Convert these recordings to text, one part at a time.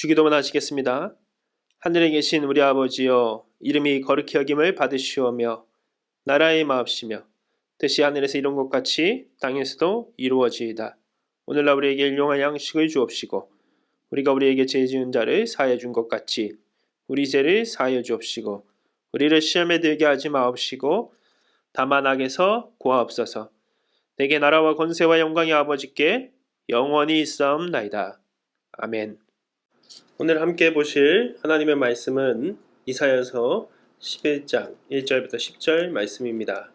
주기도문 하시겠습니다. 하늘에 계신 우리 아버지여, 이름이 거룩히 여김을 받으시오며 나라의 마옵시며 뜻이 하늘에서 이룬 것 같이 땅에서도 이루어지이다. 오늘날 우리에게 일용할 양식을 주옵시고 우리가 우리에게 죄 지은 자를 사하여 준 것 같이 우리 죄를 사하여 주옵시고 우리를 시험에 들게 하지 마옵시고 다만 악에서 구하옵소서. 내게 나라와 권세와 영광이 아버지께 영원히 있사옵나이다. 아멘. 오늘 함께 보실 하나님의 말씀은 이사야서 11장 1절부터 10절 말씀입니다.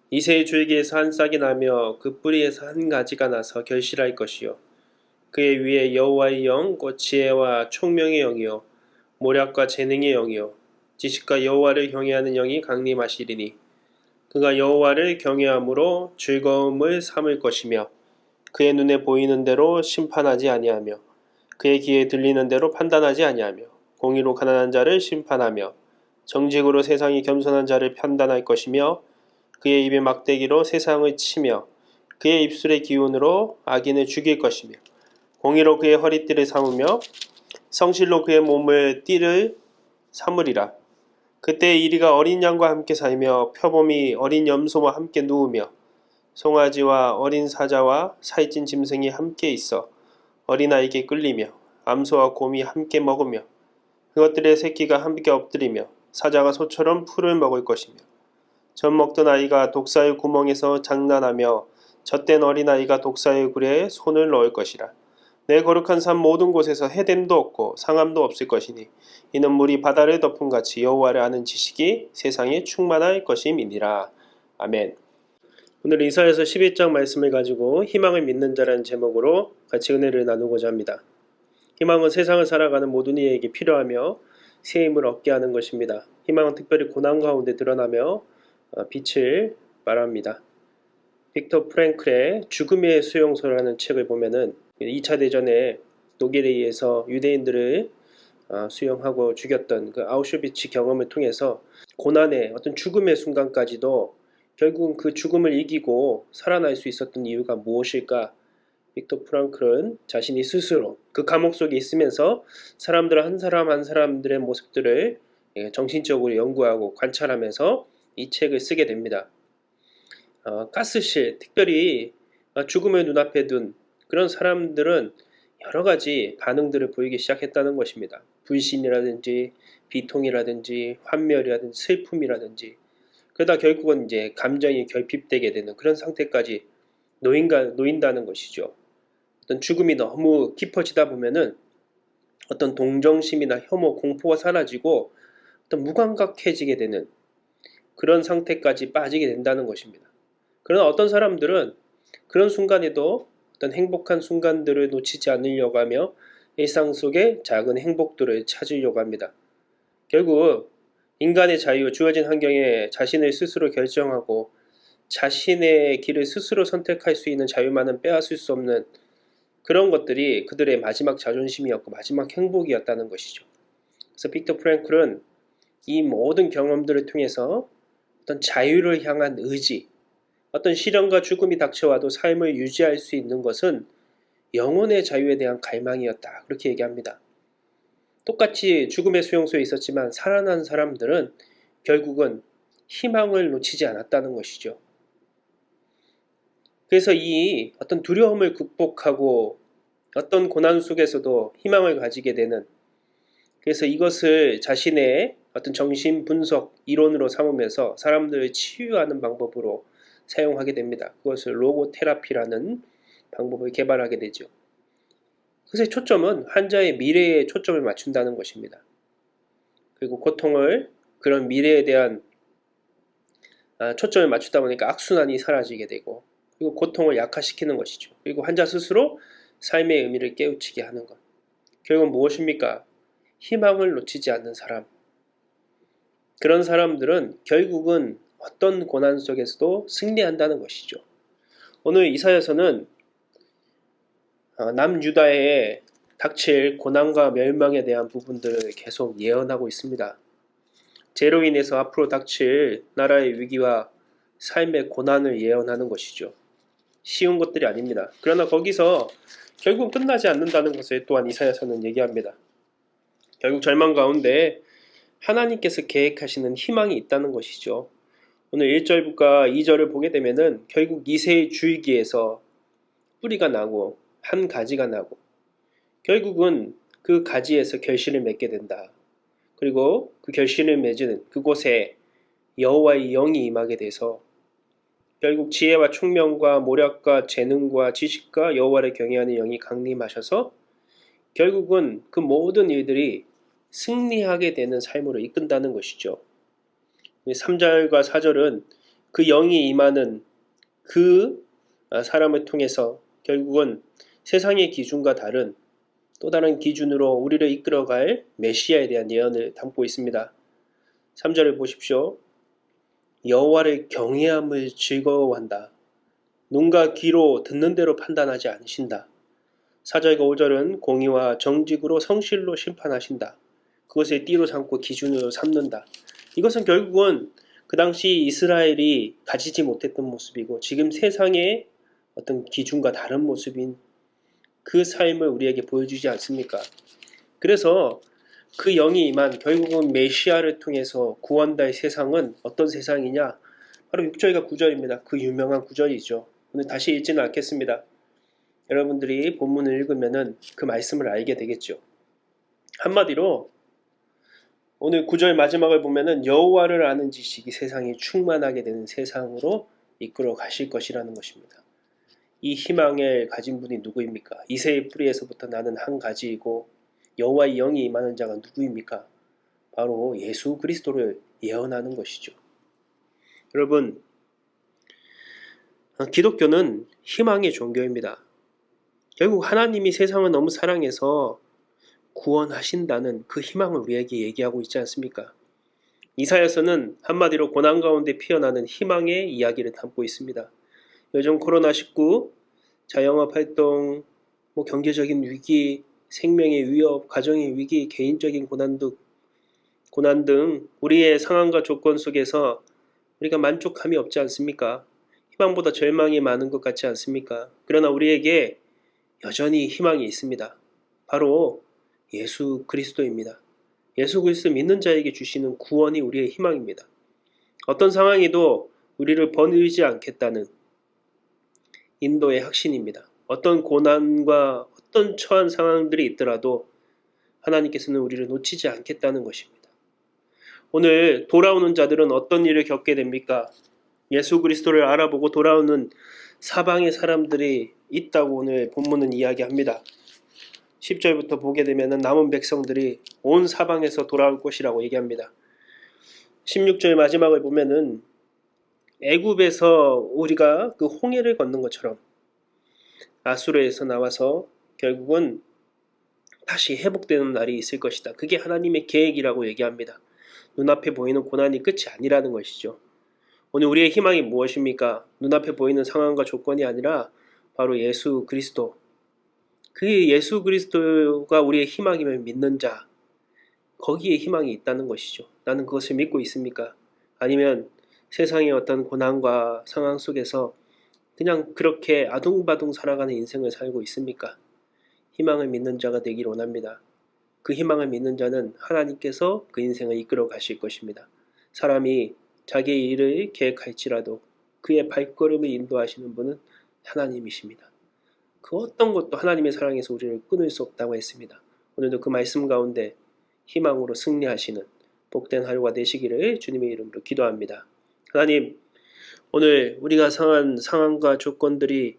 이새의 줄기에서 한 싹이 나며 그 뿌리에서 한 가지가 나서 결실할 것이요 그의 위에 여호와의 영 곧 지혜와 총명의 영이요 모략과 재능의 영이요 지식과 여호와를 경외하는 영이 강림하시리니 그가 여호와를 경외함으로 즐거움을 삼을 것이며 그의 눈에 보이는 대로 심판하지 아니하며 그의 귀에 들리는 대로 판단하지 아니하며 공의로 가난한 자를 심판하며 정직으로 세상이 겸손한 자를 판단할 것이며 그의 입의 막대기로 세상을 치며 그의 입술의 기운으로 악인을 죽일 것이며 공의로 그의 허리띠를 삼으며 성실로 그의 몸을 띠를 삼으리라. 그때 이리가 어린 양과 함께 살며 표범이 어린 염소와 함께 누우며 송아지와 어린 사자와 살찐 짐승이 함께 있어 어린아이에게 끌리며 암소와 곰이 함께 먹으며 그것들의 새끼가 함께 엎드리며 사자가 소처럼 풀을 먹을 것이며 젖 먹던 아이가 독사의 구멍에서 장난하며 젖된 어린아이가 독사의 굴에 손을 넣을 것이라. 내 거룩한 산 모든 곳에서 해됨도 없고 상함도 없을 것이니 이는 물이 바다를 덮은 같이 여호와를 아는 지식이 세상에 충만할 것임이니라. 아멘. 오늘 이사야서 11장 말씀을 가지고 희망을 믿는 자라는 제목으로 같이 은혜를 나누고자 합니다. 희망은 세상을 살아가는 모든 이에게 필요하며 새 힘을 얻게 하는 것입니다. 희망은 특별히 고난 가운데 드러나며 빛을 말합니다. 빅터 프랭클의 죽음의 수용소라는 책을 보면은 2차 대전에 독일에 의해서 유대인들을 수용하고 죽였던 그 아우슈비츠 경험을 통해서 고난의 어떤 죽음의 순간까지도 결국은 그 죽음을 이기고 살아날 수 있었던 이유가 무엇일까? 빅터 프랑클은 자신이 스스로 그 감옥 속에 있으면서 사람들 한 사람 한 사람들의 모습들을 정신적으로 연구하고 관찰하면서 이 책을 쓰게 됩니다. 가스실, 특별히 죽음을 눈앞에 둔 그런 사람들은 여러 가지 반응들을 보이기 시작했다는 것입니다. 불신이라든지 비통이라든지 환멸이라든지 슬픔이라든지 그러다 결국은 이제 감정이 결핍되게 되는 그런 상태까지 놓인다는 것이죠. 어떤 죽음이 너무 깊어지다 보면은 어떤 동정심이나 혐오, 공포가 사라지고 어떤 무감각해지게 되는 그런 상태까지 빠지게 된다는 것입니다. 그러나 어떤 사람들은 그런 순간에도 어떤 행복한 순간들을 놓치지 않으려고 하며 일상 속에 작은 행복들을 찾으려고 합니다. 결국 인간의 자유, 주어진 환경에 자신을 스스로 결정하고 자신의 길을 스스로 선택할 수 있는 자유만은 빼앗을 수 없는 그런 것들이 그들의 마지막 자존심이었고 마지막 행복이었다는 것이죠. 그래서 빅터 프랭클은 이 모든 경험들을 통해서 어떤 자유를 향한 의지, 어떤 시련과 죽음이 닥쳐와도 삶을 유지할 수 있는 것은 영혼의 자유에 대한 갈망이었다. 그렇게 얘기합니다. 똑같이 죽음의 수용소에 있었지만 살아난 사람들은 결국은 희망을 놓치지 않았다는 것이죠. 그래서 이 어떤 두려움을 극복하고 어떤 고난 속에서도 희망을 가지게 되는, 그래서 이것을 자신의 어떤 정신 분석 이론으로 삼으면서 사람들을 치유하는 방법으로 사용하게 됩니다. 그것을 로고 테라피라는 방법을 개발하게 되죠. 그래서 초점은 환자의 미래에 초점을 맞춘다는 것입니다. 그리고 고통을, 그런 미래에 대한 초점을 맞추다 보니까 악순환이 사라지게 되고, 그리고 고통을 약화시키는 것이죠. 그리고 환자 스스로 삶의 의미를 깨우치게 하는 것. 결국은 무엇입니까? 희망을 놓치지 않는 사람. 그런 사람들은 결국은 어떤 고난 속에서도 승리한다는 것이죠. 오늘 이사야서는 남유다에 닥칠 고난과 멸망에 대한 부분들을 계속 예언하고 있습니다. 죄로 인해서 앞으로 닥칠 나라의 위기와 삶의 고난을 예언하는 것이죠. 쉬운 것들이 아닙니다. 그러나 거기서 결국 끝나지 않는다는 것을 또한 이사야서는 얘기합니다. 결국 절망 가운데 하나님께서 계획하시는 희망이 있다는 것이죠. 오늘 1절과 2절을 보게 되면은 결국 이새의 줄기에서 뿌리가 나고 한 가지가 나고 결국은 그 가지에서 결실을 맺게 된다. 그리고 그 결실을 맺은 그곳에 여호와의 영이 임하게 돼서 결국 지혜와 총명과 모략과 재능과 지식과 여호와를 경외하는 영이 강림하셔서 결국은 그 모든 일들이 승리하게 되는 삶으로 이끈다는 것이죠. 3절과 4절은 그 영이 임하는 그 사람을 통해서 결국은 세상의 기준과 다른 또 다른 기준으로 우리를 이끌어갈 메시아에 대한 예언을 담고 있습니다. 3절을 보십시오. 여호와를 경외함을 즐거워한다. 눈과 귀로 듣는 대로 판단하지 않으신다. 4절과 5절은 공의와 정직으로 성실로 심판하신다. 그것을 띠로 삼고 기준으로 삼는다. 이것은 결국은 그 당시 이스라엘이 가지지 못했던 모습이고 지금 세상의 어떤 기준과 다른 모습인 그 삶을 우리에게 보여주지 않습니까? 그래서 그 영이 임한 결국은 메시아를 통해서 구원될 세상은 어떤 세상이냐? 바로 6절과 9절입니다. 그 유명한 구절이죠. 오늘 다시 읽지는 않겠습니다. 여러분들이 본문을 읽으면은 그 말씀을 알게 되겠죠. 한마디로 오늘 9절 마지막을 보면은 여호와를 아는 지식이 세상이 충만하게 되는 세상으로 이끌어 가실 것이라는 것입니다. 이 희망을 가진 분이 누구입니까? 이새의 뿌리에서부터 나는 한 가지이고 여호와의 영이 임하는 자가 누구입니까? 바로 예수 그리스도를 예언하는 것이죠. 여러분, 기독교는 희망의 종교입니다. 결국 하나님이 세상을 너무 사랑해서 구원하신다는 그 희망을 우리에게 얘기하고 있지 않습니까? 이사야서는 한마디로 고난 가운데 피어나는 희망의 이야기를 담고 있습니다. 요즘 코로나19, 자영업 활동, 경제적인 위기, 생명의 위협, 가정의 위기, 개인적인 고난 등 우리의 상황과 조건 속에서 우리가 만족함이 없지 않습니까? 희망보다 절망이 많은 것 같지 않습니까? 그러나 우리에게 여전히 희망이 있습니다. 바로 예수 그리스도입니다. 예수 그리스도 믿는 자에게 주시는 구원이 우리의 희망입니다. 어떤 상황에도 우리를 버리지 않겠다는 인도의 확신입니다. 어떤 고난과 어떤 처한 상황들이 있더라도 하나님께서는 우리를 놓치지 않겠다는 것입니다. 오늘 돌아오는 자들은 어떤 일을 겪게 됩니까? 예수 그리스도를 알아보고 돌아오는 사방의 사람들이 있다고 오늘 본문은 이야기합니다. 10절부터 보게 되면 남은 백성들이 온 사방에서 돌아올 것이라고 얘기합니다. 16절 마지막을 보면은 애굽에서 우리가 그 홍해를 걷는 것처럼 아수르에서 나와서 결국은 다시 회복되는 날이 있을 것이다. 그게 하나님의 계획이라고 얘기합니다. 눈앞에 보이는 고난이 끝이 아니라는 것이죠. 오늘 우리의 희망이 무엇입니까? 눈앞에 보이는 상황과 조건이 아니라 바로 예수 그리스도. 그 예수 그리스도가 우리의 희망임을 믿는 자, 거기에 희망이 있다는 것이죠. 나는 그것을 믿고 있습니까? 아니면 세상의 어떤 고난과 상황 속에서 그냥 그렇게 아둥바둥 살아가는 인생을 살고 있습니까? 희망을 믿는 자가 되길 원합니다. 그 희망을 믿는 자는 하나님께서 그 인생을 이끌어 가실 것입니다. 사람이 자기의 일을 계획할지라도 그의 발걸음을 인도하시는 분은 하나님이십니다. 그 어떤 것도 하나님의 사랑에서 우리를 끊을 수 없다고 했습니다. 오늘도 그 말씀 가운데 희망으로 승리하시는 복된 하루가 되시기를 주님의 이름으로 기도합니다. 하나님, 오늘 우리가 상한 상황과 조건들이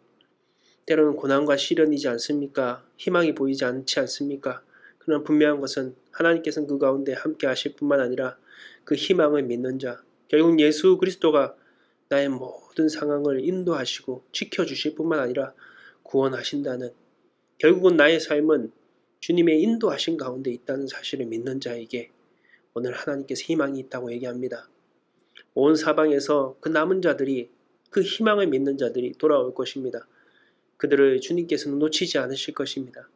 때로는 고난과 시련이지 않습니까? 희망이 보이지 않지 않습니까? 그러나 분명한 것은 하나님께서는 그 가운데 함께 하실 뿐만 아니라 그 희망을 믿는 자, 결국 예수 그리스도가 나의 모든 상황을 인도하시고 지켜주실 뿐만 아니라 구원하신다는, 결국은 나의 삶은 주님의 인도하신 가운데 있다는 사실을 믿는 자에게 오늘 하나님께서 희망이 있다고 얘기합니다. 온 사방에서 그 남은 자들이, 그 희망을 믿는 자들이 돌아올 것입니다. 그들을 주님께서는 놓치지 않으실 것입니다.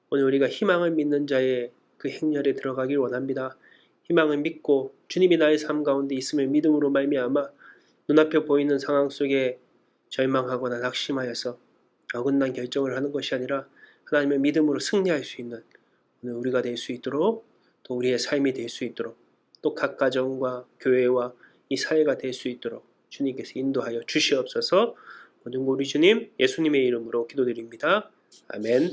오늘 우리가 희망을 믿는 자의 그 행렬에 들어가길 원합니다. 희망을 믿고 주님이 나의 삶 가운데 있음을 믿음으로 말미암아 눈앞에 보이는 상황 속에 절망하거나 낙심하여서 어긋난 결정을 하는 것이 아니라 하나님의 믿음으로 승리할 수 있는 오늘 우리가 될 수 있도록, 또 우리의 삶이 될 수 있도록, 또 각 가정과 교회와 이 사회가 될 수 있도록 주님께서 인도하여 주시옵소서. 모든 우리 주님 예수님의 이름으로 기도드립니다. 아멘.